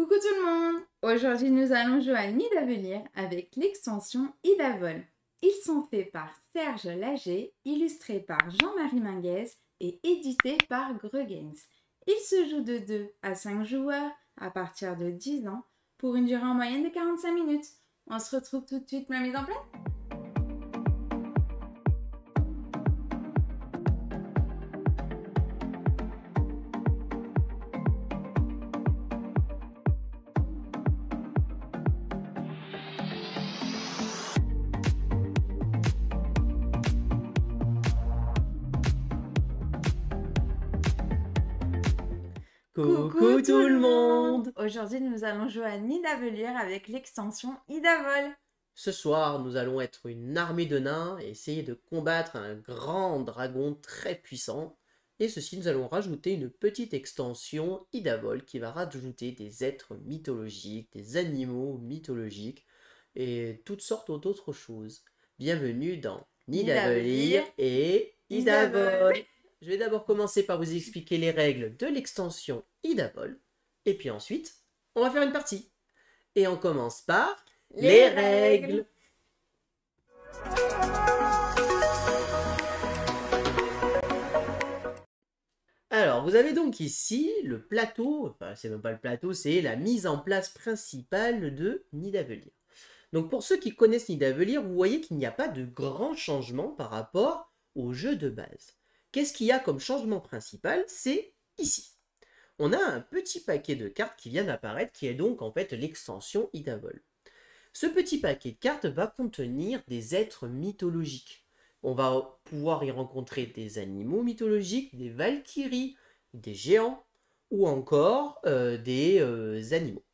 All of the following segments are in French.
Coucou tout le monde! Aujourd'hui, nous allons jouer à Nid d'Avenir avec l'extension Idavol. Ils sont faits par Serge Lager, illustrés par Jean-Marie Minguez et édités par Greux Games. Ils se jouent de 2 à 5 joueurs à partir de 10 ans pour une durée en moyenne de 45 minutes. On se retrouve tout de suite pour la mise en place. Coucou tout le monde! Aujourd'hui, nous allons jouer à Nid d'Avenir avec l'extension Idavol. Ce soir, nous allons être une armée de nains et essayer de combattre un grand dragon très puissant. Et ceci, nous allons rajouter une petite extension Idavol qui va rajouter des êtres mythologiques, des animaux mythologiques et toutes sortes d'autres choses. Bienvenue dans Nid d'Avenir et Idavol! Je vais d'abord commencer par vous expliquer les règles de l'extension Idavol. Et puis ensuite, on va faire une partie. Et on commence par les règles. Alors, vous avez donc ici le plateau, enfin c'est même pas le plateau, c'est la mise en place principale de Nid d'Avenir. Donc pour ceux qui connaissent Nid d'Avenir, vous voyez qu'il n'y a pas de grand changement par rapport au jeu de base. Qu'est-ce qu'il y a comme changement principal? C'est ici. On a un petit paquet de cartes qui vient d'apparaître, qui est donc en fait l'extension Idavol. Ce petit paquet de cartes va contenir des êtres mythologiques. On va pouvoir y rencontrer des animaux mythologiques, des valkyries, des géants, ou encore des animaux.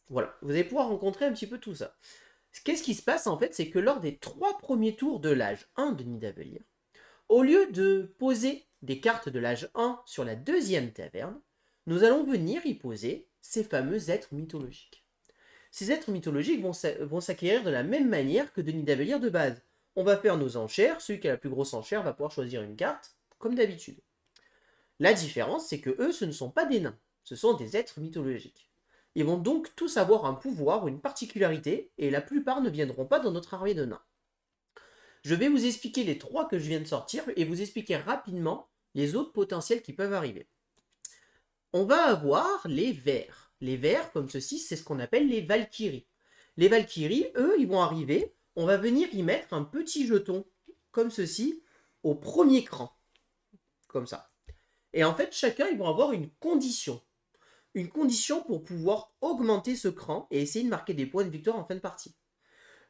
Voilà, vous allez pouvoir rencontrer un petit peu tout ça. Qu'est-ce qui se passe en fait? C'est que lors des 3 premiers tours de l'âge 1 de Nid d'Avenir, au lieu de poser des cartes de l'âge 1 sur la deuxième taverne, nous allons venir y poser ces fameux êtres mythologiques. Ces êtres mythologiques vont s'acquérir de la même manière que de Nid d'Avenir de base. On va faire nos enchères, celui qui a la plus grosse enchère va pouvoir choisir une carte, comme d'habitude. La différence, c'est que eux, ce ne sont pas des nains, ce sont des êtres mythologiques. Ils vont donc tous avoir un pouvoir ou une particularité, et la plupart ne viendront pas dans notre armée de nains. Je vais vous expliquer les 3 que je viens de sortir et vous expliquer rapidement les autres potentiels qui peuvent arriver. On va avoir les vers. Les vers, comme ceci, c'est ce qu'on appelle les valkyries. Les valkyries, eux, ils vont arriver, on va venir y mettre un petit jeton, comme ceci, au premier cran. Comme ça. Et en fait, chacun, ils vont avoir une condition. Une condition pour pouvoir augmenter ce cran et essayer de marquer des points de victoire en fin de partie.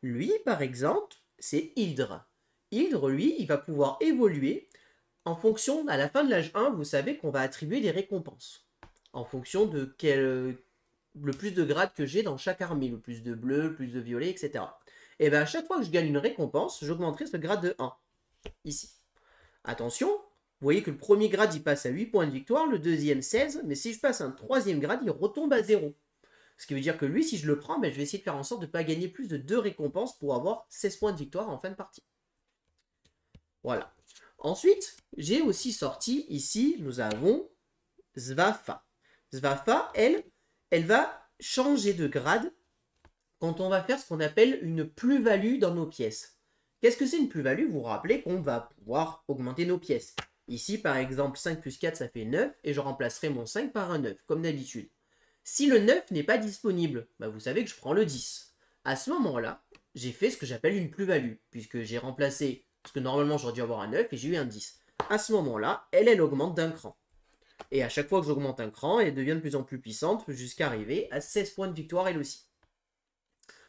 Lui, par exemple, c'est Hildre. Hildre, lui, il va pouvoir évoluer en fonction, à la fin de l'âge 1, vous savez qu'on va attribuer des récompenses. En fonction de le plus de grades que j'ai dans chaque armée, le plus de bleu, le plus de violet, etc. Et bien à chaque fois que je gagne une récompense, j'augmenterai ce grade de 1. Ici. Attention, vous voyez que le premier grade, il passe à 8 points de victoire, le deuxième 16, mais si je passe un troisième grade, il retombe à 0. Ce qui veut dire que lui, si je le prends, ben, je vais essayer de faire en sorte de ne pas gagner plus de 2 récompenses pour avoir 16 points de victoire en fin de partie. Voilà. Ensuite, j'ai aussi sorti, ici, nous avons Svafa. Svafa, elle va changer de grade quand on va faire ce qu'on appelle une plus-value dans nos pièces. Qu'est-ce que c'est une plus-value? Vous vous rappelez qu'on va pouvoir augmenter nos pièces. Ici, par exemple, 5 plus 4, ça fait 9, et je remplacerai mon 5 par un 9, comme d'habitude. Si le 9 n'est pas disponible, bah vous savez que je prends le 10. À ce moment-là, j'ai fait ce que j'appelle une plus-value, puisque j'ai remplacé, parce que normalement j'aurais dû avoir un 9 et j'ai eu un 10. À ce moment-là, elle augmente d'un cran. Et à chaque fois que j'augmente un cran, elle devient de plus en plus puissante, jusqu'à arriver à 16 points de victoire elle aussi.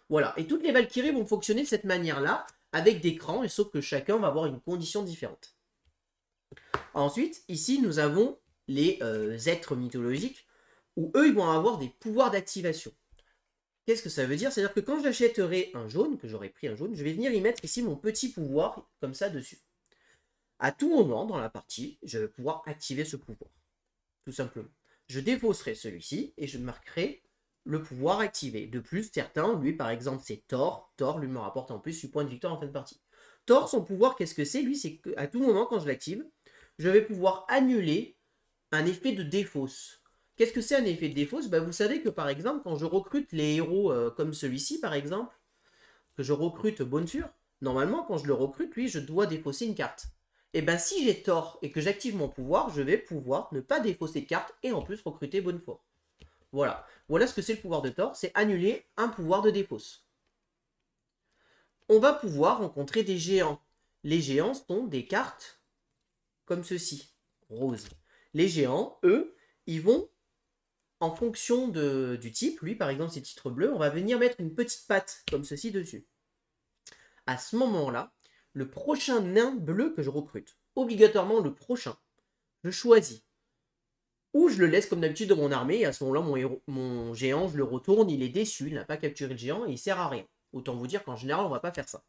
Voilà, et toutes les valkyries vont fonctionner de cette manière-là, avec des crans, et sauf que chacun va avoir une condition différente. Ensuite, ici, nous avons les êtres mythologiques, où eux, ils vont avoir des pouvoirs d'activation. Qu'est-ce que ça veut dire? C'est-à-dire que quand j'achèterai un jaune, que j'aurai pris un jaune, je vais venir y mettre ici mon petit pouvoir, comme ça, dessus. À tout moment dans la partie, je vais pouvoir activer ce pouvoir. Tout simplement. Je défausserai celui-ci, et je marquerai le pouvoir activé. De plus, certains, lui, par exemple, c'est Thor. Thor, lui, me rapporte en plus 8 points de victoire en fin de partie. Thor, son pouvoir, qu'est-ce que c'est? Lui, c'est qu'à tout moment, quand je l'active, je vais pouvoir annuler un effet de défausse. Qu'est-ce que c'est un effet de défausse? Bah, vous savez que par exemple, quand je recrute les héros comme celui-ci, par exemple, que je recrute Bonsur, normalement, quand je le recrute, lui, je dois défausser une carte. Et ben si j'ai tort et que j'active mon pouvoir, je vais pouvoir ne pas défausser de carte et en plus recruter Bonnefour. Voilà. Voilà ce que c'est le pouvoir de Thor, c'est annuler un pouvoir de défausse. On va pouvoir rencontrer des géants. Les géants sont des cartes comme ceci, rose. Les géants, eux, ils vont, en fonction du type, lui par exemple c'est titre bleu, on va venir mettre une petite patte comme ceci dessus. À ce moment-là, le prochain nain bleu que je recrute, obligatoirement le prochain, je choisis. Ou je le laisse comme d'habitude dans mon armée, et à ce moment-là, mon géant, je le retourne, il est déçu, il n'a pas capturé le géant, et il sert à rien. Autant vous dire qu'en général, on ne va pas faire ça.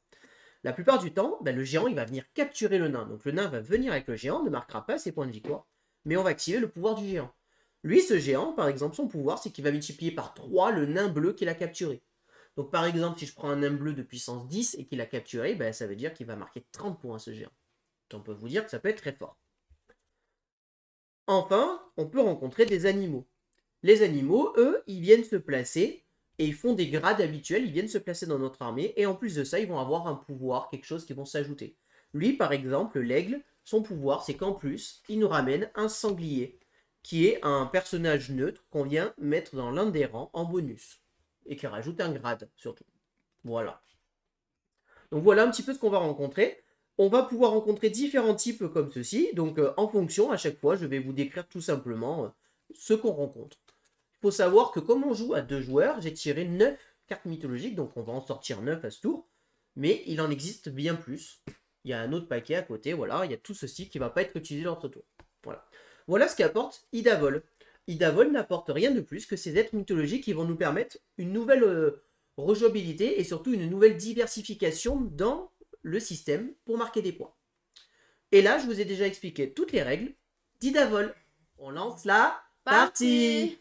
La plupart du temps, le géant, il va venir capturer le nain. Donc le nain va venir avec le géant, ne marquera pas ses points de victoire, mais on va activer le pouvoir du géant. Lui, ce géant, par exemple, son pouvoir, c'est qu'il va multiplier par 3 le nain bleu qu'il a capturé. Donc par exemple, si je prends un nain bleu de puissance 10 et qu'il a capturé, ça veut dire qu'il va marquer 30 points ce géant. Donc on peut vous dire que ça peut être très fort. Enfin, on peut rencontrer des animaux. Les animaux, eux, ils viennent se placer et ils font des grades habituels, ils viennent se placer dans notre armée et en plus de ça, ils vont avoir un pouvoir, quelque chose qui vont s'ajouter. Lui, par exemple, l'aigle, son pouvoir, c'est qu'en plus, il nous ramène un sanglier, qui est un personnage neutre qu'on vient mettre dans l'un des rangs en bonus et qui rajoute un grade, surtout. Voilà. Donc voilà un petit peu ce qu'on va rencontrer. On va pouvoir rencontrer différents types comme ceci. Donc en fonction, à chaque fois, je vais vous décrire tout simplement ce qu'on rencontre. Il faut savoir que comme on joue à 2 joueurs, j'ai tiré 9 cartes mythologiques. Donc on va en sortir 9 à ce tour. Mais il en existe bien plus. Il y a un autre paquet à côté. Voilà, il y a tout ceci qui ne va pas être utilisé dans notre tour. Voilà. Voilà ce qu'apporte Idavol. Idavol n'apporte rien de plus que ces êtres mythologiques qui vont nous permettre une nouvelle rejouabilité et surtout une nouvelle diversification dans le système pour marquer des points. Et là, je vous ai déjà expliqué toutes les règles d'Idavol. On lance la partie.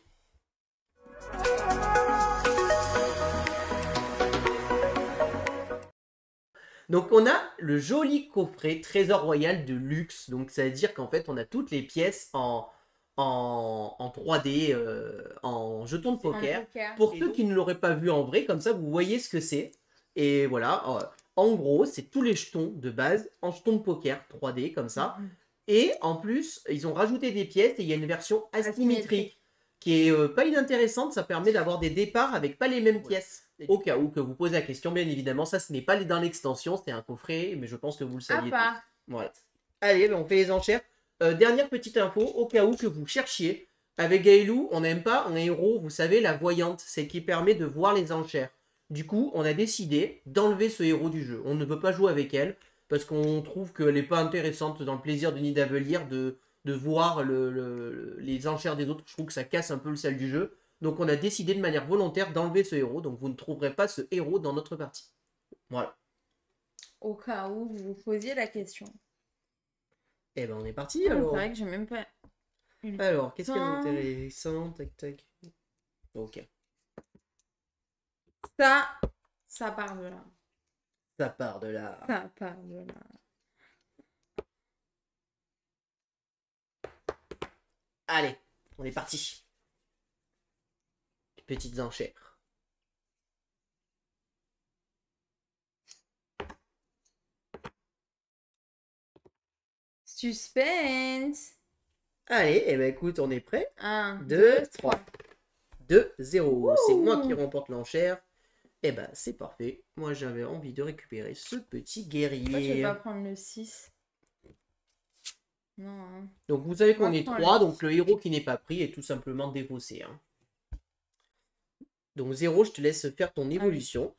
Donc on a le joli coffret Trésor Royal de luxe. Donc ça veut dire qu'en fait on a toutes les pièces en 3D, en jetons de poker. Pour ceux qui ne l'auraient pas vu en vrai, comme ça vous voyez ce que c'est. Et voilà, en gros c'est tous les jetons de base en jetons de poker 3D comme ça. Et en plus ils ont rajouté des pièces et il y a une version asymétrique qui est pas inintéressante. Ça permet d'avoir des départs avec pas les mêmes pièces. Au cas où que vous posez la question, bien évidemment, ça ce n'est pas dans l'extension, c'est un coffret, mais je pense que vous le saviez tous. Voilà. Allez, on fait les enchères. Dernière petite info, au cas où que vous cherchiez, avec Gaëlou, on n'aime pas un héros, vous savez, la voyante, c'est qui permet de voir les enchères. Du coup, on a décidé d'enlever ce héros du jeu. On ne veut pas jouer avec elle, parce qu'on trouve qu'elle n'est pas intéressante dans le plaisir de Nidavellir de voir les enchères des autres. Je trouve que ça casse un peu le sel du jeu. Donc on a décidé de manière volontaire d'enlever ce héros. Donc vous ne trouverez pas ce héros dans notre partie. Voilà. Au cas où vous vous posiez la question. Eh ben on est parti alors. C'est vrai que j'ai même pas... Alors, qu'est-ce qu'il y a d'intéressant? Tac tac. Ok. Ça part de là. Ça part de là. Ça part de là. Allez, on est parti. Petites enchères. Suspense. Allez, eh ben écoute, on est prêt. 1, 2, 2, 3. 3. 2, 0. C'est moi qui remporte l'enchère. Eh ben c'est parfait. Moi j'avais envie de récupérer ce petit guerrier. Pourquoi je vais pas prendre le 6? Non. Hein. Donc vous savez qu'on est 3, donc le héros qui n'est pas pris est tout simplement défaussé. Hein. Donc 0, je te laisse faire ton évolution.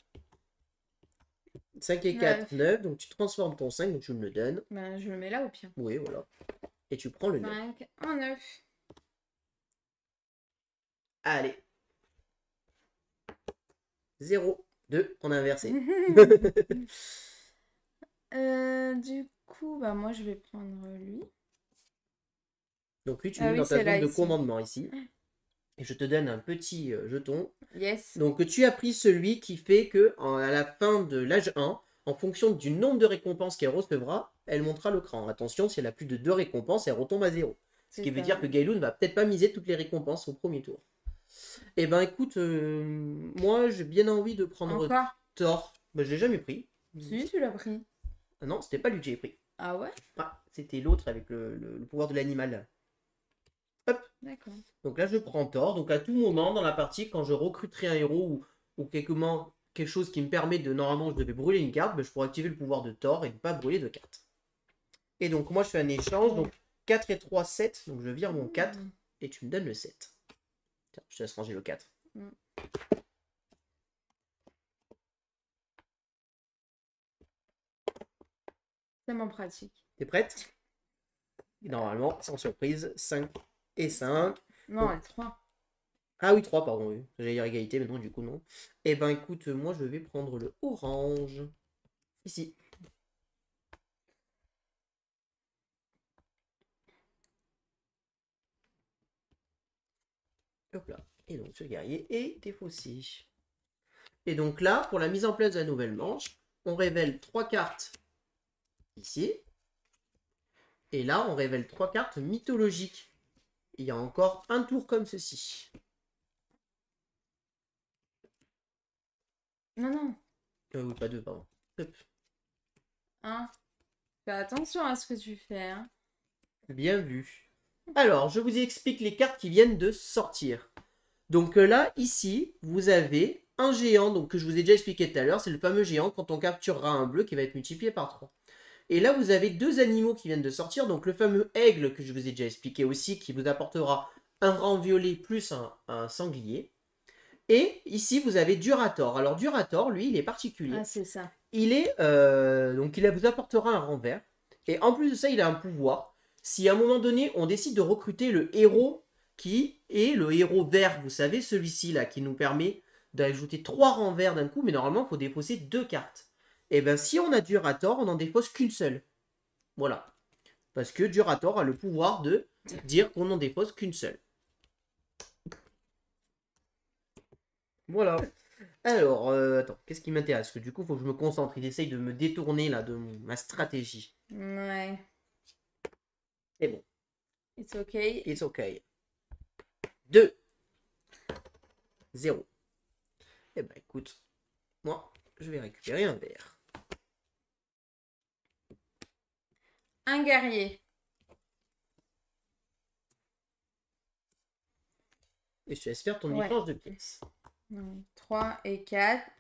5 et 4, 9. Donc tu transformes ton 5, donc tu me le donnes. Ben, je le mets là au pire. Oui, voilà. Et tu prends le 9. 5 en 9. Allez. 0, 2, on a inversé. Du coup, bah moi je vais prendre lui. Donc lui, tu mets dans ta zone de commandement ici. Et je te donne un petit jeton. Yes. Donc tu as pris celui qui fait que à la fin de l'âge 1, en fonction du nombre de récompenses qu'elle recevra, elle montera le cran. Attention, si elle a plus de 2 récompenses, elle retombe à 0. Ce qui veut dire que Gaëlou ne va peut-être pas miser toutes les récompenses au premier tour. Eh ben écoute, moi j'ai bien envie de prendre Thor. Bah, je l'ai jamais pris. Si, tu l'as pris. Ah non, c'était pas lui que j'ai pris. Ah ouais? Ah, c'était l'autre avec le pouvoir de l'animal. Hop. D'accord. Donc là, je prends Thor. Donc à tout moment dans la partie, quand je recruterai un héros ou quelque chose qui me permet de... Normalement, je devais brûler une carte, ben, je pourrais activer le pouvoir de Thor et ne pas brûler de carte. Et donc moi, je fais un échange. Donc 4 et 3, 7. Donc je vire mon 4 et tu me donnes le 7. Tiens, je te laisse ranger le 4. Tellement pratique. T'es prête? Normalement, sans surprise, 5 et 5. Non, et 3. Ah oui, 3, pardon, oui. J'allais dire égalité, mais non, du coup, non. Eh ben, écoute, moi, je vais prendre le orange. Ici. Hop là. Et donc, ce guerrier est défaussé. Et donc là, pour la mise en place de la nouvelle manche, on révèle 3 cartes ici. Et là, on révèle 3 cartes mythologiques. Il y a encore un tour comme ceci. Non. Oui, pas 2, pardon. Hop. Hein? Fais attention à ce que tu fais. Hein. Bien vu. Alors, je vous explique les cartes qui viennent de sortir. Donc là, ici, vous avez un géant donc, que je vous ai déjà expliqué tout à l'heure. C'est le fameux géant quand on capturera un bleu qui va être multiplié par 3. Et là, vous avez 2 animaux qui viennent de sortir. Donc le fameux aigle que je vous ai déjà expliqué aussi, qui vous apportera un rang violet plus un sanglier. Et ici, vous avez Durator. Alors Durator, lui, il est particulier. Ah, c'est ça. Il est, donc il vous apportera un rang vert. Et en plus de ça, il a un pouvoir. Si à un moment donné, on décide de recruter le héros qui est le héros vert, vous savez, celui-ci là, qui nous permet d'ajouter 3 rangs verts d'un coup, mais normalement, il faut défausser 2 cartes. Et bien, si on a Durator, on n'en défausse qu'une seule. Voilà. Parce que Durator a le pouvoir de dire qu'on n'en défausse qu'une seule. Voilà. Alors, attends, qu'est-ce qui m'intéresse? Parce que du coup, il faut que je me concentre. Il essaye de me détourner là de ma stratégie. Ouais. C'est bon. It's okay. It's okay. 2. 0. Eh ben écoute, moi, je vais récupérer un vert. Un guerrier. Et je te laisse faire ton échange de pièces. 3 et 4.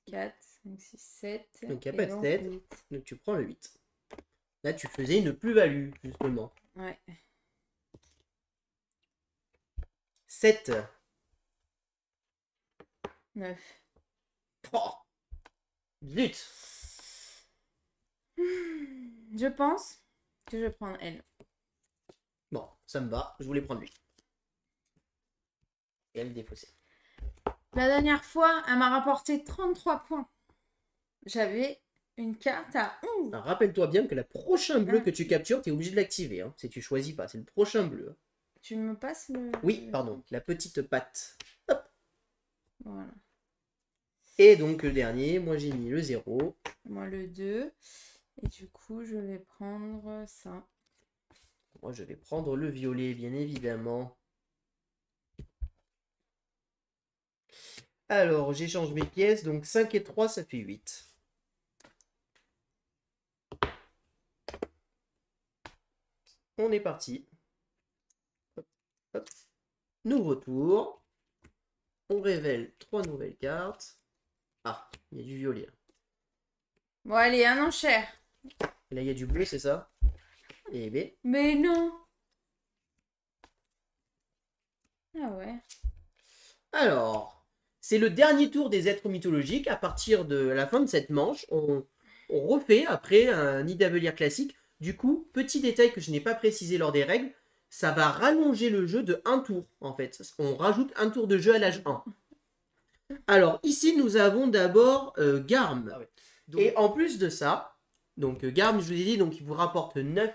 4, 5, 6, 7. Donc il n'y a pas de 7. Donc tu prends le 8. Là, tu faisais une plus-value, justement. Ouais. 7. 9. Oh, zut. Je pense que je vais prendre elle. Bon, ça me va. Je voulais prendre lui. Et elle est défaussée. La dernière fois, elle m'a rapporté 33 points. J'avais une carte à 11. Alors, rappelle-toi bien que le prochain bleu que tu captures, tu es obligé de l'activer. Hein, si tu choisis pas, c'est le prochain bleu. Tu me passes le... Oui, pardon, la petite patte. Hop. Voilà. Et donc le dernier, moi j'ai mis le 0. Moi le 2. Et du coup, je vais prendre ça. Moi je vais prendre le violet, bien évidemment. Alors, j'échange mes pièces. Donc 5 et 3, ça fait 8. On est parti. Hop, hop. Nouveau tour. On révèle 3 nouvelles cartes. Ah, il y a du violet. Bon, allez, un enchère. Et là, il y a du bleu, c'est ça? Et B. Mais non. Ah ouais. Alors, c'est le dernier tour des êtres mythologiques. À partir de la fin de cette manche, on refait après un Nidavellir classique. Du coup, petit détail que je n'ai pas précisé lors des règles, ça va rallonger le jeu de 1 tour, en fait. On rajoute un tour de jeu à l'âge 1. Alors, ici, nous avons d'abord Garm. Ah ouais. Donc... Et en plus de ça, donc Garm, je vous ai dit, donc, il vous rapporte 9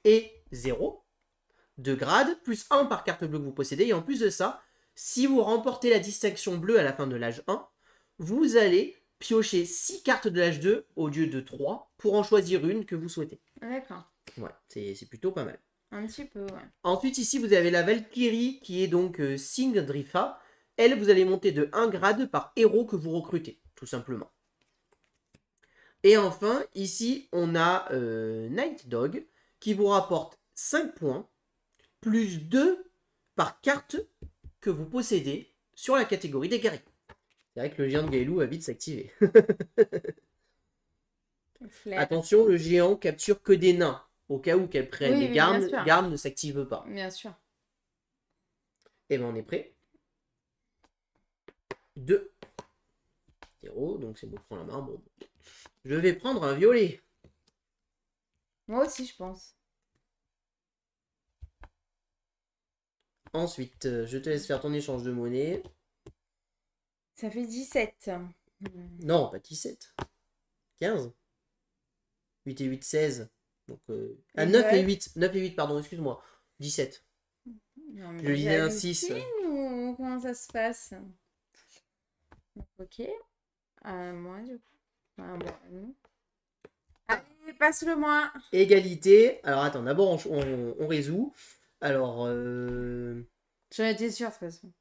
et 0 de grade, plus 1 par carte bleue que vous possédez. Et en plus de ça, si vous remportez la distinction bleue à la fin de l'âge 1, vous allez piocher 6 cartes de l'âge 2 au lieu de 3 pour en choisir une que vous souhaitez. D'accord. Ouais, c'est plutôt pas mal. Un petit peu, ouais. Ensuite, ici, vous avez la Valkyrie qui est donc Singdrifa. Elle, vous allez monter de 1 grade par héros que vous recrutez, tout simplement. Et enfin, ici, on a Night Dog qui vous rapporte 5 points, plus 2 par carte que vous possédez sur la catégorie des guerriers. C'est vrai que le géant de Gailou va vite s'activer. Attention, le géant capture que des nains. Au cas où qu'elle prenne les gardes, garde ne s'active pas. Bien sûr. Et bien on est prêt. 2. 0, donc c'est bon, je prends la main. Bon. Je vais prendre un violet. Moi aussi, je pense. Ensuite, je te laisse faire ton échange de monnaie. Ça fait 17. Non, pas 17. 15. 8 et 8, 16. Donc, 9 et 8. 9 et 8, pardon, excuse-moi. 17. Non, je lisais un 6. Ou comment ça se passe? Ok. Moi, du coup. Bon. Allez, passe-le-moi. Égalité. Alors, attends, d'abord, on résout. Alors, j'en étais sûre, de toute façon.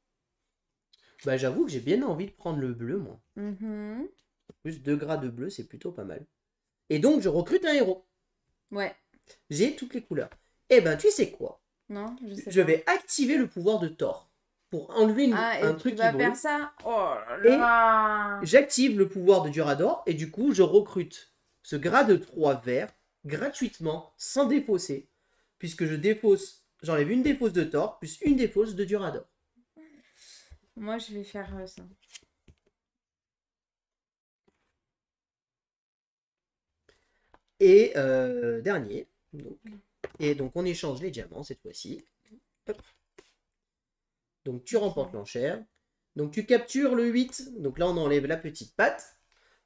Bah, j'avoue que j'ai bien envie de prendre le bleu, moi. Mm-hmm. Plus 2 grades de bleu, c'est plutôt pas mal. Et donc, je recrute un héros. Ouais. J'ai toutes les couleurs. Eh ben, tu sais quoi? Non, je sais pas. Je vais activer le pouvoir de Thor pour enlever un truc qui brûle. Tu vas faire ça? Oh là là. Et j'active le pouvoir de Durador et du coup, je recrute ce grade 3 vert gratuitement, sans défausser, puisque j'enlève une défausse de Thor plus une défausse de Durador. Moi, je vais faire ça. Et dernier. Et donc, on échange les diamants cette fois-ci. Donc, tu remportes l'enchère. Donc, tu captures le 8. Donc là, on enlève la petite patte.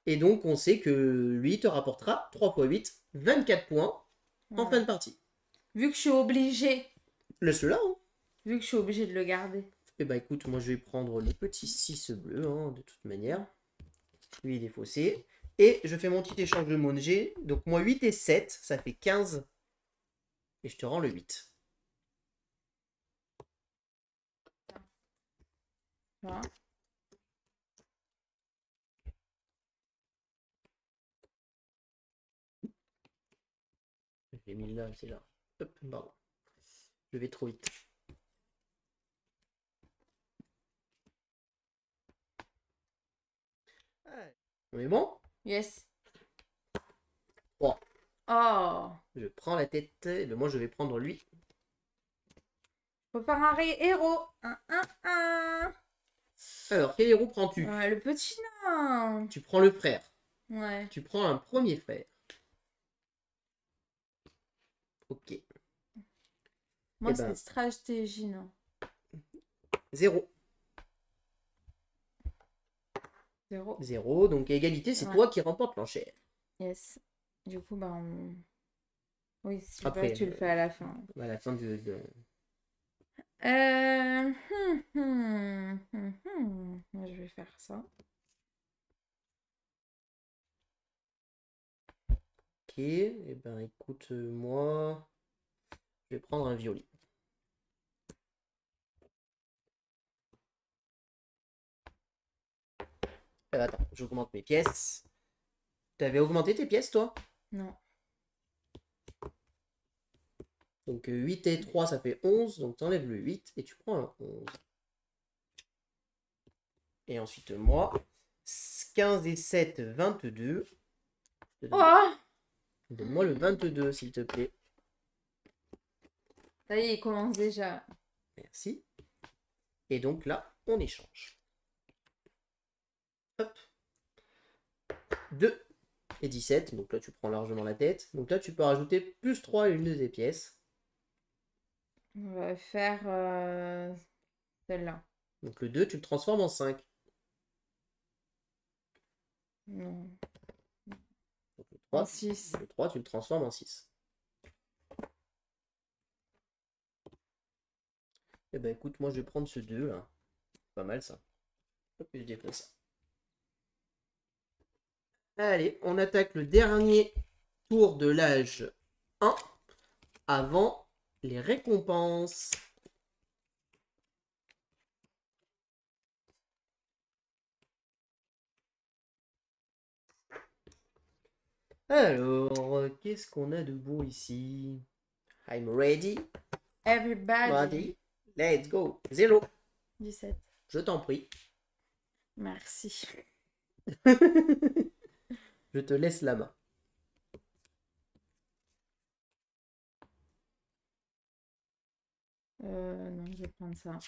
Et donc, on sait que lui te rapportera 3 x 8, 24 points en fin de partie. Vu que je suis obligée. Laisse-le là. Hein. Vu que je suis obligée de le garder. Eh ben, écoute, moi, je vais prendre le petit 6 bleu, hein, de toute manière. Lui, il est faussé. Et je fais mon petit échange de monnaie. Donc, moi, 8 et 7, ça fait 15. Et je te rends le 8. Voilà. J'ai mis là, c'est là. Hop, pardon. Je vais trop vite. On est bon? Yes. Bon. Oh. Je prends la tête. Moi, je vais prendre lui. Faut faire un héros. Alors, quel héros prends-tu? Le petit nain. Tu prends le frère. Ouais. Tu prends un premier frère. Ok. Moi, c'est stratégie, non. 0. 0. 0. Donc, à égalité, c'est toi qui remporte l'enchère. Yes. Du coup, bah, oui, si après, tu le fais à la fin. À la fin de... Moi, je vais faire ça. Ok. Eh ben, écoute, moi... Je vais prendre un violet. Attends, j'augmente mes pièces. T'avais augmenté tes pièces, toi? Non. Donc 8 et 3, ça fait 11. Donc tu enlèves le 8 et tu prends un 11. Et ensuite, moi, 15 et 7, 22. Donne-moi le 22, s'il te plaît. Ça y est, il commence déjà. Merci. Et donc là, on échange. Hop. 2 et 17. Donc là, tu prends largement la tête. Donc là, tu peux rajouter plus 3 à une de tes pièces. On va faire celle-là. Donc le 2, tu le transformes en 5. Non. Donc le 3, En 6. Le 3, tu le transformes en 6. Eh ben écoute, moi je vais prendre ce 2 là. Pas mal ça. Hop, je déplace ça. Allez, on attaque le dernier tour de l'âge 1 avant les récompenses. Alors, qu'est-ce qu'on a de beau ici? I'm ready. Everybody. Ready. Let's go. 0. 17. Je t'en prie. Merci. Je te laisse la main. Non, je vais prendre ça.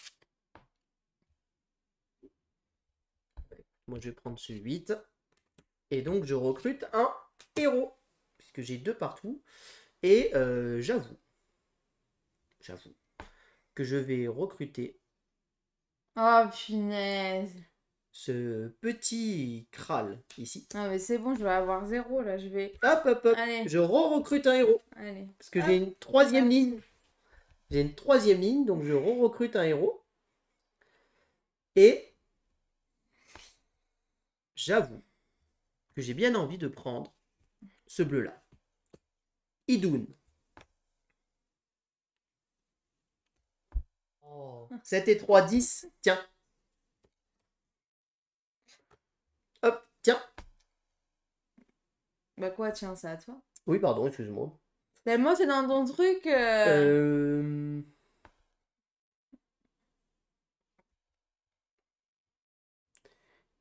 Moi, je vais prendre ce 8. Et donc, je recrute un héros. Puisque j'ai 2 partout. Et j'avoue que je vais recruter Oh, punaise. ce petit Kral ici. Non, mais c'est bon, je vais avoir 0 là. Je vais. Hop, hop, hop. Allez. Je recrute un héros. Allez. Parce que Hop, j'ai une 3e merci. ligne. J'ai une 3e ligne, donc je recrute un héros. Et j'avoue que j'ai bien envie de prendre ce bleu-là. Idun. Oh. 7 et 3, 10. Tiens. Hop, tiens. Bah quoi, tiens, c'est à toi. Oui, pardon, excuse-moi. Tellement c'est dans ton truc.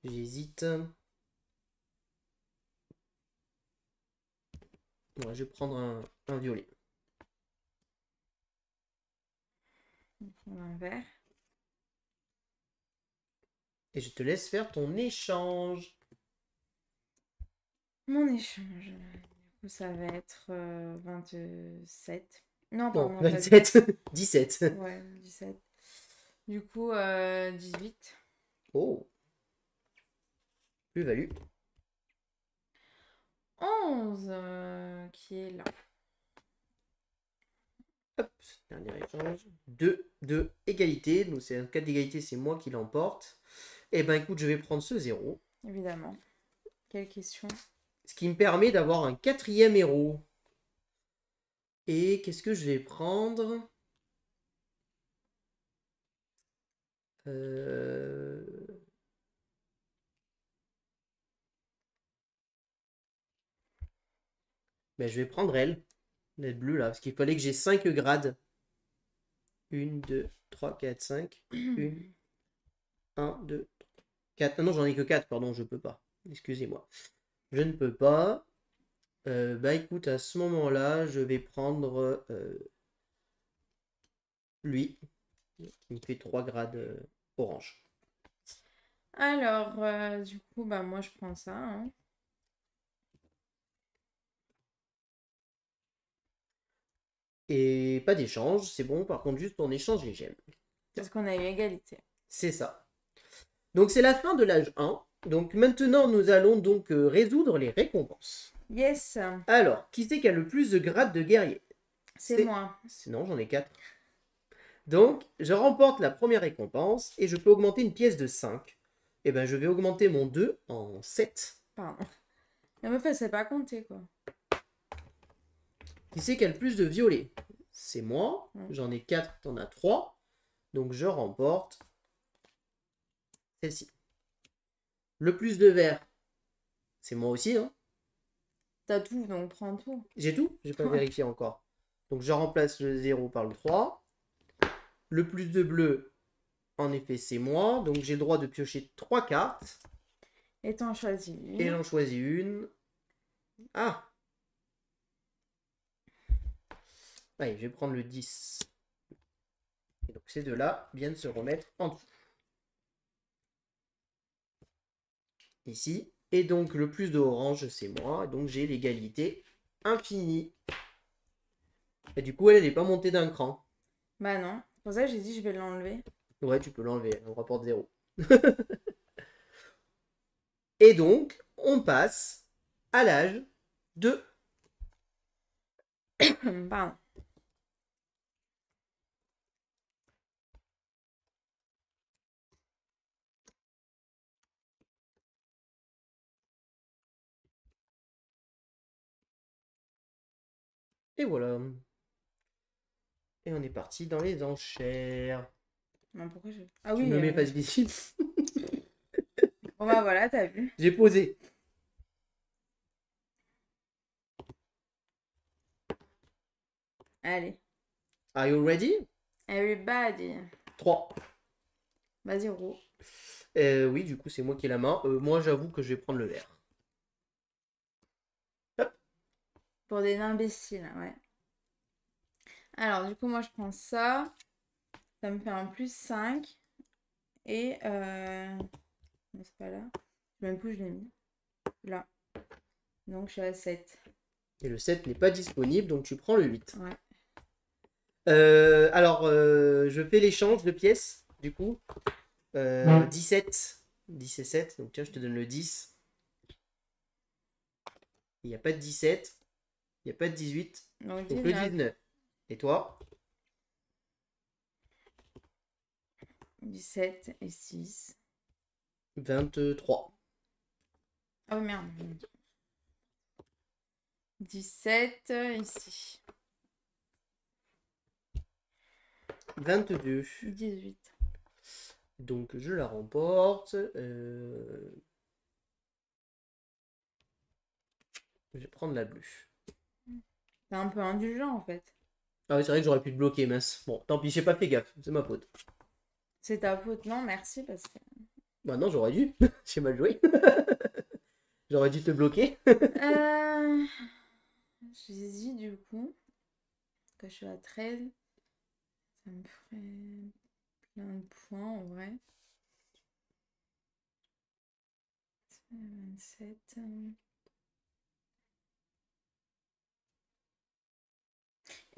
J'hésite. Ouais, je vais prendre un violet. Un vert. Et je te laisse faire ton échange. Mon échange. Du coup, ça va être 27. Non, Non, pardon, pas 27. 17. Ouais, 17. Du coup, 18. Oh. Plus-value. 11 qui est là. Hop, dernier échange. 2 de égalité. Donc c'est un cas d'égalité, c'est moi qui l'emporte. Et ben écoute, je vais prendre ce 0. Évidemment. Quelle question? Ce qui me permet d'avoir un 4e héros. Et qu'est-ce que je vais prendre? Ben, je vais prendre elle. L'être bleue là. Parce qu'il fallait que j'ai 5 grades. 1, 2, 3, 4, 5. 1, 2, 4. Non, j'en ai que 4, pardon, je peux pas. Excusez-moi. Je ne peux pas. Bah écoute, à ce moment-là, je vais prendre lui, qui me fait 3 grades orange. Alors, du coup, bah moi je prends ça. Hein. Et pas d'échange, c'est bon, par contre, juste ton échange et j'aime. Parce qu'on a eu égalité. C'est ça. Donc c'est la fin de l'âge 1. Donc maintenant, nous allons donc résoudre les récompenses. Yes, Alors, qui c'est qui a le plus de grades de guerrier? c'est moi. Non, j'en ai 4. Donc, je remporte la première récompense et je peux augmenter une pièce de 5. Et ben, je vais augmenter mon 2 en 7. Pardon. La meuf, elle sait pas compter, quoi. Qui c'est qui a le plus de violets? C'est moi. Mm. J'en ai 4, t'en as 3. Donc, je remporte celle-ci. Le plus de vert, c'est moi aussi. Hein. T'as tout, donc prends tout. J'ai tout? J'ai pas Ouais. vérifié encore. Donc, je remplace le 0 par le 3. Le plus de bleu, en effet, c'est moi. Donc, j'ai le droit de piocher 3 cartes. Et t'en choisis une. Et j'en choisis une. Ah! Allez, je vais prendre le 10. Et donc, ces deux-là viennent se remettre en dessous. Ici. Et donc, le plus de orange, c'est moi. Donc, j'ai l'égalité infinie. Et du coup, elle n'est pas montée d'un cran. Bah non. C'est pour ça que j'ai dit je vais l'enlever. Ouais, tu peux l'enlever. On rapporte 0. Et donc, on passe à l'âge de... Pardon. Et voilà. Et on est parti dans les enchères. Ben, pourquoi je... Ah Tu oui. me mets pas difficile. Bon bah voilà, t'as vu. J'ai posé. Allez. Are you ready? Everybody. 3. Bah 0. Oui, du coup, c'est moi qui ai la main. Moi, j'avoue que je vais prendre le vert. Hop. Pour des imbéciles, ouais. Alors, du coup, moi, je prends ça. Ça me fait un plus 5. Et... Mais c'est pas là. Je sais même plus où je l'ai mis. Là. Donc, je suis à 7. Et le 7 n'est pas disponible, donc tu prends le 8. Ouais. Alors, je fais l'échange de pièces, du coup. 17. 10 et 7. Donc, tiens, je te donne le 10. Il n'y a pas de 17. Il n'y a pas de 18. Donc, Donc, le 19. 19. Et toi? 17 et 6. 23. Oh merde. 17 ici. 22. 18. Donc, je la remporte. Je vais prendre la bleue. C'est un peu indulgent en fait. Ah oui, c'est vrai que j'aurais pu te bloquer, mince. Bon, tant pis, j'ai pas fait gaffe. C'est ma faute. C'est ta faute, non? Merci parce que... Bah non, j'aurais dû. J'ai mal joué. J'aurais dû te bloquer. J'hésite du coup. Parce que je suis à 13. Ça me ferait plein de points en vrai. 27.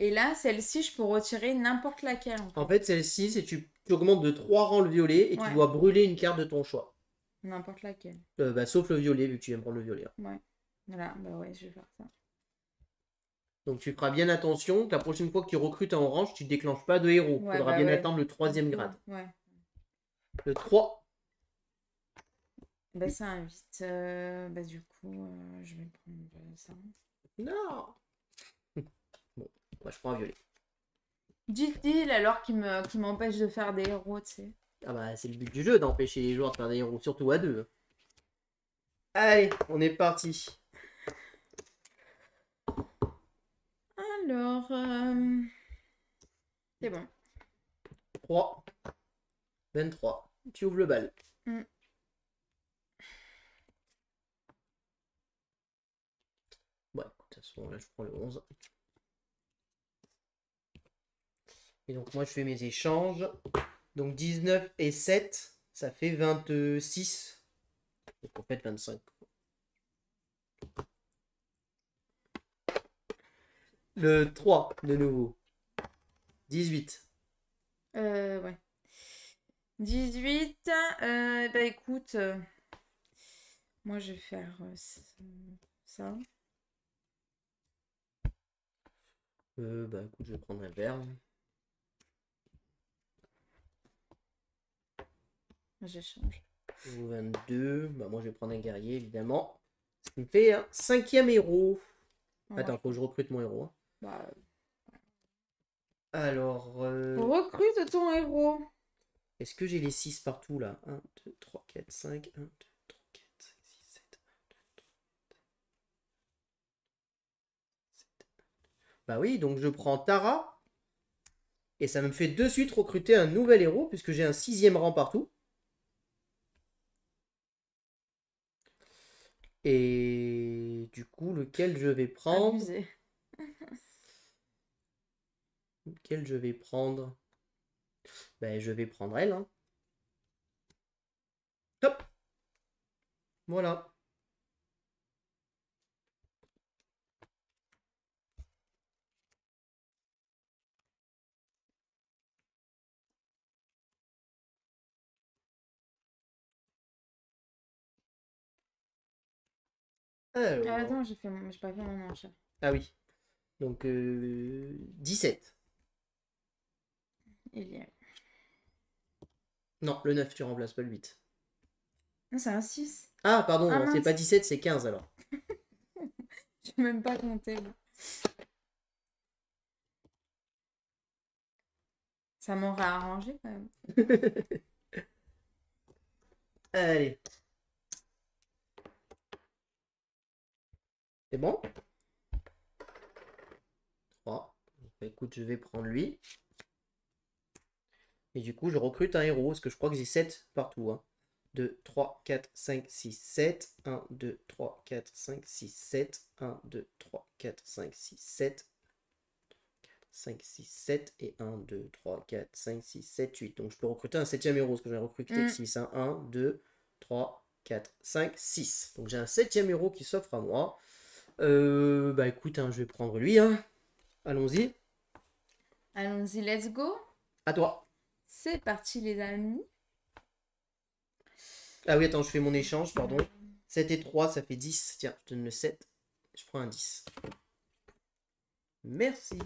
Et là, celle-ci, je peux retirer n'importe laquelle. En fait, celle-ci, c'est tu augmentes de 3 rangs le violet et tu Ouais. dois brûler une carte de ton choix. N'importe laquelle. Bah, sauf le violet, vu que tu viens de prendre le violet. Ouais. Voilà, bah ouais, je vais faire ça. Donc tu feras bien attention. La prochaine fois que tu recrutes en orange, tu déclenches pas de héros. Ouais, Faudra bah bien ouais. attendre le 3e grade. Ouais. Le 3. Bah c'est un 8. Bah du coup, je vais prendre ça. Non. Bon, moi je prends un violet. Dit-il alors qu'il m'empêche de faire des héros, tu sais. Ah bah c'est le but du jeu d'empêcher les joueurs de faire des héros, surtout à 2. Allez, on est parti. Alors, c'est bon. 3. 23. Tu ouvres le bal. Mm. Ouais, de toute façon, là je prends le 11. Et donc moi je fais mes échanges. Donc 19 et 7, ça fait 26. Donc en fait 25. Le 3 de nouveau. 18. Ouais. 18. Bah écoute, moi je vais faire ça. Bah écoute, je vais prendre un vert. J'échange. 22. Bah moi je vais prendre un guerrier évidemment. Ce qui me fait un 5e héros. Attends, faut que je recrute mon héros. Hein. Bah, Alors. recrute ton héros. Est-ce que j'ai les 6 partout là? 1, 2, 3, 4, 5. 1, 2, 3, 4, 5, 6, 7. 1, 2, 3, 7. Bah oui, donc je prends Tara. Et ça me fait de suite recruter un nouvel héros puisque j'ai un 6e rang partout. Et du coup, lequel je vais prendre? Abusé. Lequel je vais prendre? Ben, je vais prendre elle. Hein. Hop. Voilà. Alors. Attends, j'ai pas fait mon enchère. Ah oui. Donc 17. Il y a... Non, le 9, tu remplaces pas le 8. Non, c'est un 6. Ah, pardon, Ah, non, c'est mince. pas 17, c'est 15 alors. J'ai même pas compté. Là. Ça m'aurait arrangé quand même. Allez. C'est bon? 3. Écoute, je vais prendre lui. Et du coup, je recrute un héros, parce que je crois que j'ai 7 partout. Hein. 2, 3, 4, 5, 6, 7. 1, 2, 3, 4, 5, 6, 7. 1, 2, 3, 4, 5, 6, 7. 5, 6, 7. Et 1, 2, 3, 4, 5, 6, 7, 8. Donc je peux recruter un 7e héros, parce que j'ai recruté que 6. 1, 2, 3, 4, 5, 6. Donc j'ai un 7e héros qui s'offre à moi. Bah écoute, hein, je vais prendre lui. Hein. Allons-y. Allons-y, let's go. À toi. C'est parti les amis. Ah oui, attends, je fais mon échange, pardon. 7 et 3, ça fait 10. Tiens, je donne le 7. Je prends un 10. Merci.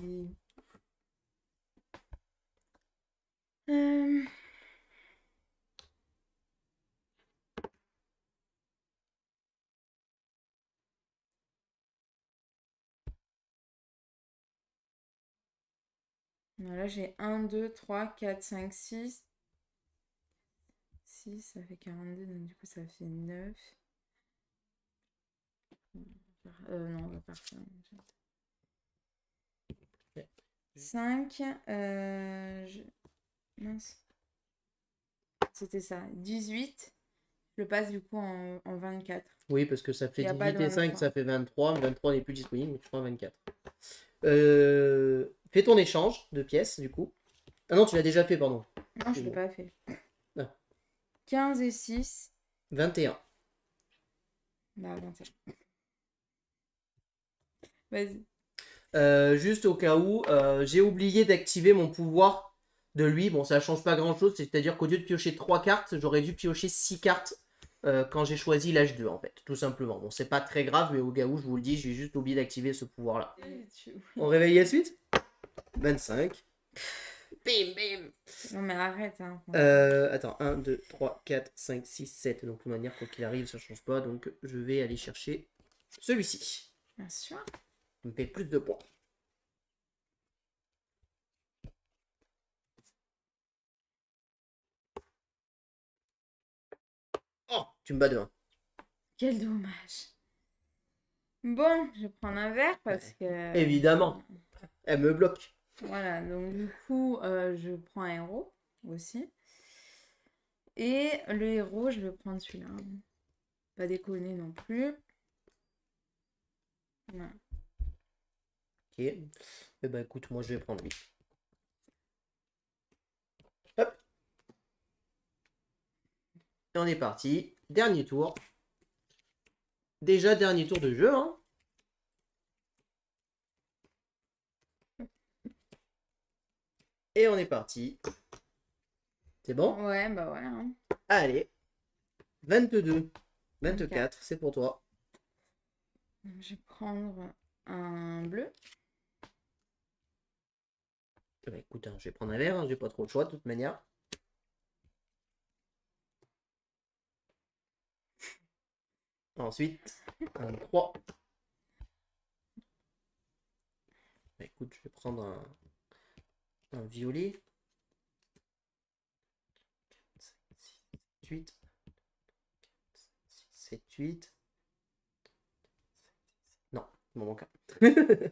Là, j'ai 1, 2, 3, 4, 5, 6. 6, ça fait 42, donc du coup, ça fait 9. Non, on va pas faire ça. 5. Mince. C'était ça. 18. Je le passe du coup en 24. Oui, parce que ça fait Y a pas 18 de et 5, 23. ça fait 23. 23 n'est plus disponible, donc je prends un 24. Fais ton échange de pièces, du coup. Ah non, tu l'as déjà fait, pardon. Non, je ne l'ai pas fait. Ah. 15 et 6. 21. Bah, 21. Vas-y. Juste au cas où, j'ai oublié d'activer mon pouvoir de lui. Bon, ça change pas grand-chose, c'est-à-dire qu'au lieu de piocher 3 cartes, j'aurais dû piocher 6 cartes quand j'ai choisi l'âge 2, en fait, tout simplement. Bon, c'est pas très grave, mais au cas où, je vous le dis, j'ai juste oublié d'activer ce pouvoir-là. On réveille la suite 25. Bim, bim. Non, mais arrête. Hein. Attends, 1, 2, 3, 4, 5, 6, 7. Donc, de toute manière, quoi qu'il arrive, ça change pas. Donc, je vais aller chercher celui-ci. Bien sûr. Ça me fait plus de points. Oh, tu me bats de 1. Quel dommage. Bon, je vais prendre un verre parce que... Évidemment. Elle me bloque. Voilà, donc du coup, je prends un héros aussi. Et le héros, je vais prendre celui-là. Pas déconner non plus. Voilà. Ok. Eh ben écoute, moi je vais prendre lui. Hop. Et on est parti. Dernier tour. Déjà dernier tour de jeu, hein. Et on est parti. C'est bon? Ouais, bah ouais. Hein. Allez. 22. 24, c'est pour toi. Je vais prendre un bleu. Bah écoute, hein, je vais prendre un vert, hein, j'ai pas trop le choix de toute manière. Ensuite, un 3. Bah écoute, je vais prendre un violet. 8. 7, 8. Non, il m'en manque un.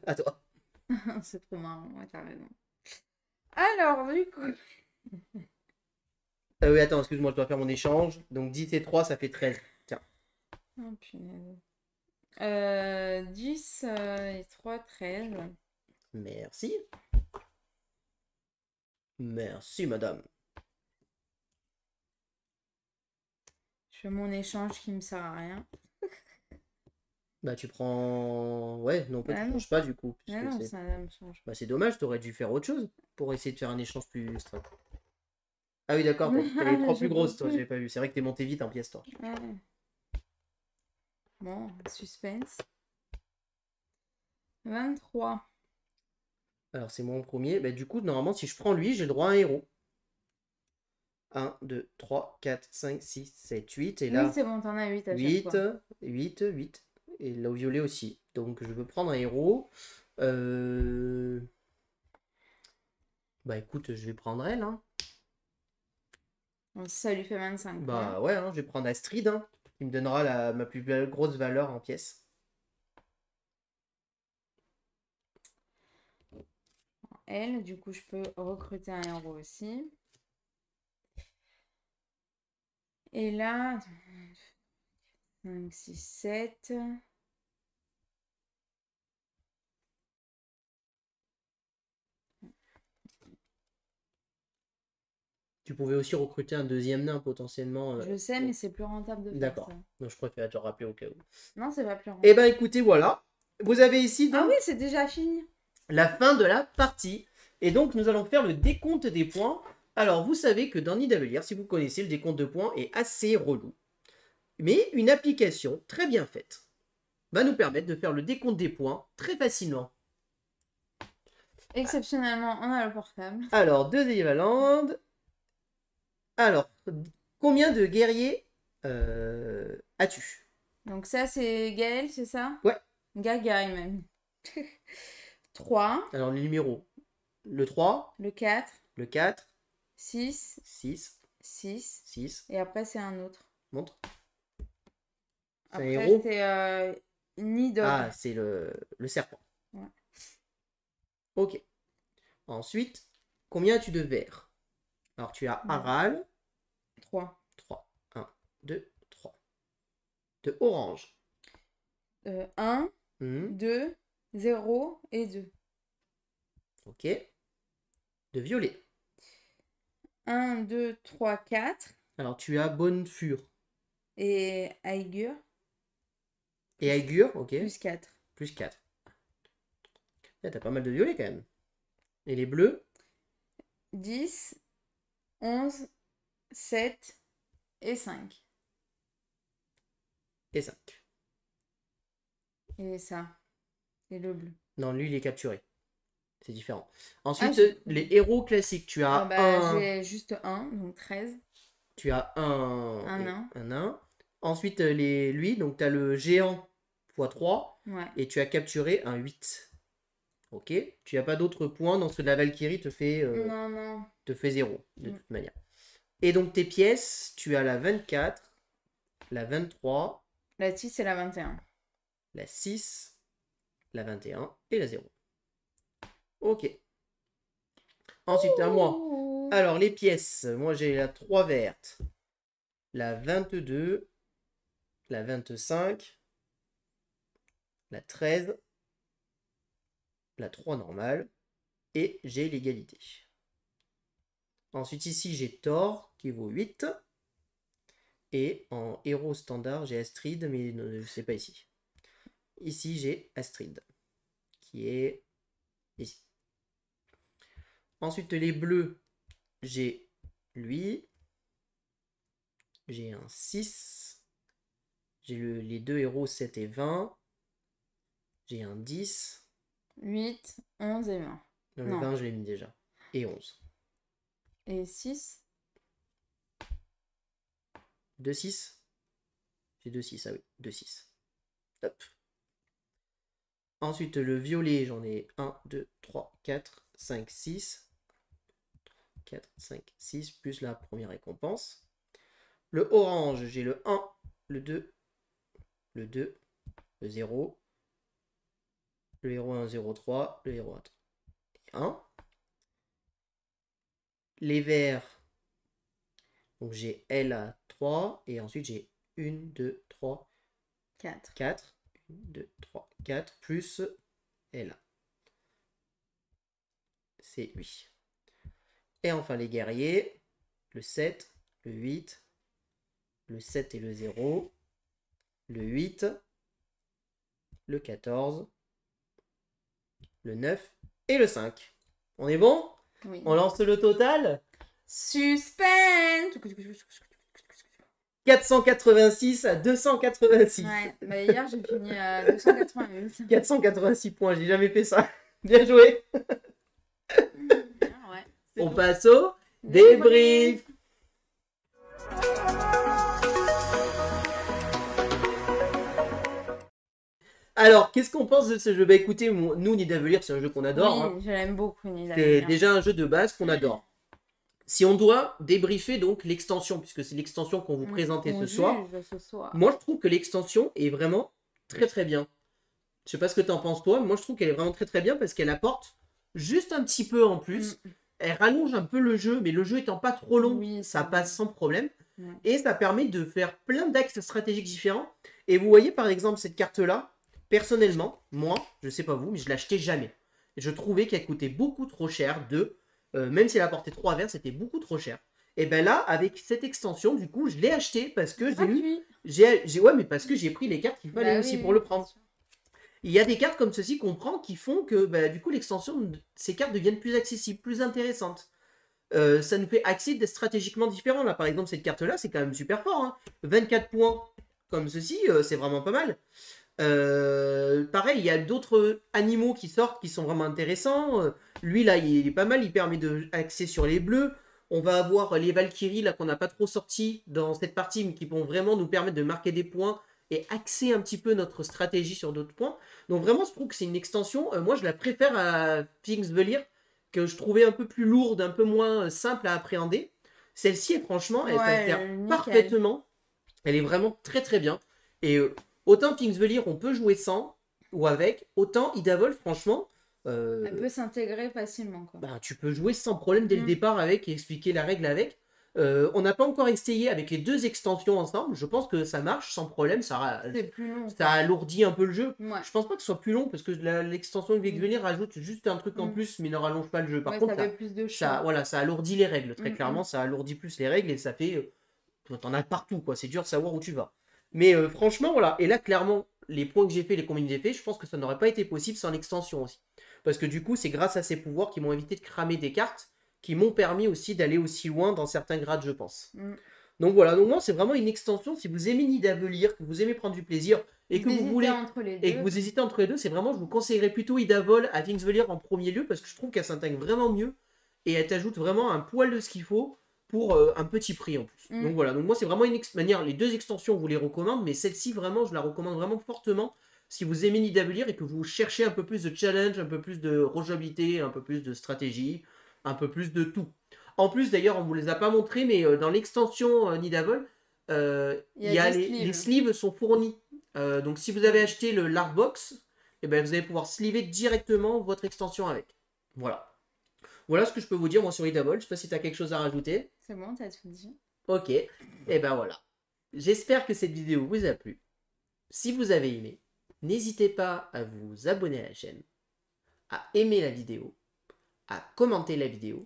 À toi. C'est trop marrant, ouais, t'as raison. Alors, du coup... Oui, attends, excuse-moi, je dois faire mon échange. Donc 10 et 3, ça fait 13. Tiens. Oh, punaise. 10 et 3, 13. Merci. Merci, madame. Je fais mon échange qui me sert à rien. Bah tu prends... Ouais, non, pas, Ah tu non. changes pas du coup. Ah non, ça me change. Bah c'est dommage, t'aurais dû faire autre chose pour essayer de faire un échange plus strict. Ah oui, d'accord, t'avais 3 plus grosses, toi, j'avais pas vu. C'est vrai que t'es monté vite en pièces, toi. Ouais. Bon, suspense. 23. Alors c'est mon premier. Bah du coup, normalement, si je prends lui, j'ai le droit à un héros. 1, 2, 3, 4, 5, 6, 7, 8. Et là, oui, c'est bon, t'en as 8 à chaque 8, fois. 8, 8. Et là au violet aussi. Donc je veux prendre un héros. Bah écoute, je vais prendre elle. Hein. Donc, ça lui fait 25 points. Bah ouais, hein, je vais prendre Astrid. Hein, qui me donnera ma plus grosse valeur en pièces. Elle, du coup, je peux recruter un héros aussi. Et là, 5, 6, 7. Tu pouvais aussi recruter un deuxième nain potentiellement. Je sais, mais c'est plus rentable de faire D'accord. ça. Donc je préfère te rappeler au cas où. Non, c'est pas plus Eh rentable. ben écoutez, voilà. Vous avez ici Ah donc oui, c'est déjà fini. la fin de la partie. Et donc nous allons faire le décompte des points. Alors vous savez que dans Nidavellir, si vous connaissez, le décompte de points est assez relou. Mais une application très bien faite va nous permettre de faire le décompte des points très facilement. Exceptionnellement, on a le portable. Alors, 2 Evaland. Alors, combien de guerriers as-tu? Donc ça, c'est Gaël, c'est ça? Ouais. Gaga, il m'a mis. 3, Alors, les numéros. Le 3, le 4, le 4, 6, 6, 6. 6. Et après, c'est un autre. Montre. C'est un Après, héros. c'est Nidog. Ah, c'est le serpent. Ouais. Ok. Ensuite, combien as-tu de verts? Alors, tu as Aral. 3. 3. 1, 2, 3. De orange. 1, 2, 0 et 2. Ok. De violet. 1, 2, 3, 4. Alors, tu as Bonfure. Et Aigur. Et Aigur, ok. Plus 4. Plus 4. Là, t'as pas mal de violets quand même. Et les bleus? 10, 11, 7 et 5. Et 5. Et ça. Et le bleu. Non, lui, il est capturé. C'est différent. Ensuite, j'ai- les héros classiques. Tu as j'ai juste 1, donc 13. Tu as Un nain. un nain. Ensuite, lui, donc tu as le géant x3. Ouais. Et tu as capturé un 8. Ok. Tu n'as pas d'autres points. Donc la Valkyrie te fait, Non. te fait 0, de toute manière. Et donc tes pièces, tu as la 24, la 23, La 6 et la 21. la 6, la 21 et la 0. Ok. Ensuite, à moi. Alors, les pièces. Moi, j'ai la 3 verte, la 22, la 25, la 13, la 3 normale, et j'ai l'égalité. Ensuite, ici, j'ai Thor, qui vaut 8. Et en héros standard, j'ai Astrid, mais c'est pas ici. Ici, j'ai Astrid, qui est ici. Ensuite, les bleus, j'ai lui. J'ai un 6. J'ai les deux héros 7 et 20. J'ai un 10. 8, 11 et 20. Non, le Non. 20, je l'ai mis déjà. Et 11. Et 6. 2, 6. J'ai 2, 6. Ah oui, 2, 6. Hop. Ensuite, le violet, j'en ai 1, 2, 3, 4, 5, 6. 4, 5, 6, plus la première récompense. Le orange, j'ai le 1, le 2, le 2, le 0, le héros 1, 0, 3, le héros 1. Les verts, donc j'ai L à 3, et ensuite j'ai 1, 2, 3, 4. 4. 1, 2, 3, 4, plus L. C'est 8. Et enfin les guerriers, le 7, le 8, le 7 et le 0, le 8, le 14, le 9 et le 5. On est bon? Oui. On lance le total? Suspense! 486 à 286. Ouais, bah hier j'ai fini à 288. 486 points, j'ai jamais fait ça. Bien joué. Ouais. On passe au débrief. Alors, qu'est-ce qu'on pense de ce jeu? Bah écoutez, nous, Nidavellir, c'est un jeu qu'on adore. Oui, Hein. je l'aime beaucoup, C'est Nidavellir. déjà un jeu de base qu'on adore. Si on doit débriefer donc l'extension, puisque c'est l'extension qu'on vous présentait ce soir, moi je trouve que l'extension est vraiment très très bien. Je sais pas ce que t'en penses toi, mais moi je trouve qu'elle est vraiment très très bien parce qu'elle apporte juste un petit peu en plus. Elle rallonge un peu le jeu, mais le jeu étant pas trop long, Oui, ça c'est passe sans problème. Ouais. Et ça permet de faire plein d'axes stratégiques différents. Et vous voyez par exemple cette carte-là, personnellement, moi, je sais pas vous, mais je l'achetais jamais. Et je trouvais qu'elle coûtait beaucoup trop cher même si elle apportait 3 verres, c'était beaucoup trop cher. Et ben là, avec cette extension, du coup, je l'ai acheté parce que ouais, mais parce que j'ai pris les cartes qu'il fallait aussi pour le prendre. Il y a des cartes comme ceci qu'on prend qui font que bah, du coup l'extension, ces cartes deviennent plus accessibles, plus intéressantes. Ça nous fait accès stratégiquement différents. Là, par exemple, cette carte-là, c'est quand même super fort. Hein. 24 points comme ceci, c'est vraiment pas mal. Pareil, il y a d'autres animaux qui sortent qui sont vraiment intéressants. Lui, là, il est pas mal. Il permet d'axer sur les bleus. On va avoir les Valkyries, là, qu'on n'a pas trop sorti dans cette partie, mais qui vont vraiment nous permettre de marquer des points et axer un petit peu notre stratégie sur d'autres points. Donc vraiment, je trouve que c'est une extension. Moi, je la préfère à Fingsvellir, que je trouvais un peu plus lourde, un peu moins simple à appréhender. Celle-ci, franchement, elle s'altère parfaitement. Elle est vraiment très très bien. Et autant Fingsvellir, on peut jouer sans ou avec, autant Idavol, franchement... Elle peut s'intégrer facilement. Quoi. Bah, tu peux jouer sans problème dès le départ avec et expliquer la règle avec. On n'a pas encore essayé avec les deux extensions ensemble. Je pense que ça marche sans problème. Ça alourdit un peu le jeu. Ouais. Je pense pas que ce soit plus long parce que l'extension de Fingsvellir rajoute juste un truc en plus mais ne rallonge pas le jeu. Par contre, ça alourdit les règles. Très clairement, ça alourdit plus les règles et ça fait... T'en as partout, quoi. C'est dur de savoir où tu vas. Mais franchement, voilà. Et là, clairement, les points que j'ai fait, les combines que j'ai fait, je pense que ça n'aurait pas été possible sans l'extension aussi. Parce que du coup, c'est grâce à ces pouvoirs qui m'ont évité de cramer des cartes, qui m'ont permis aussi d'aller aussi loin dans certains grades, je pense. Donc voilà, donc moi, c'est vraiment une extension. Si vous aimez Nidavellir, que vous aimez prendre du plaisir, et que vous voulez, et que vous hésitez entre les deux, c'est vraiment, je vous conseillerais plutôt Idavol à Fingsvellir en premier lieu, parce que je trouve qu'elle s'intègre vraiment mieux, et elle t'ajoute vraiment un poil de ce qu'il faut, pour un petit prix en plus. Donc voilà, donc moi c'est vraiment une manière, les deux extensions je vous les recommande, mais celle-ci vraiment je la recommande vraiment fortement si vous aimez Nidavellir et que vous cherchez un peu plus de challenge, un peu plus de rejouabilité, un peu plus de stratégie, un peu plus de tout. En plus d'ailleurs on vous les a pas montrés, mais dans l'extension Nidavol, les sleeves sont fournis. Donc si vous avez acheté le l'Artbox, et ben, vous allez pouvoir sleever directement votre extension avec. Voilà. Voilà ce que je peux vous dire moi sur Idavol. Je sais pas si tu as quelque chose à rajouter. C'est bon, t'as tout dit. Ok, et ben voilà. J'espère que cette vidéo vous a plu. Si vous avez aimé, n'hésitez pas à vous abonner à la chaîne, à aimer la vidéo, à commenter la vidéo.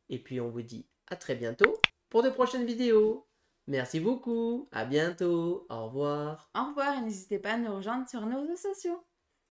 Et puis on vous dit à très bientôt pour de prochaines vidéos. Merci beaucoup, à bientôt, au revoir. Au revoir et n'hésitez pas à nous rejoindre sur nos réseaux sociaux.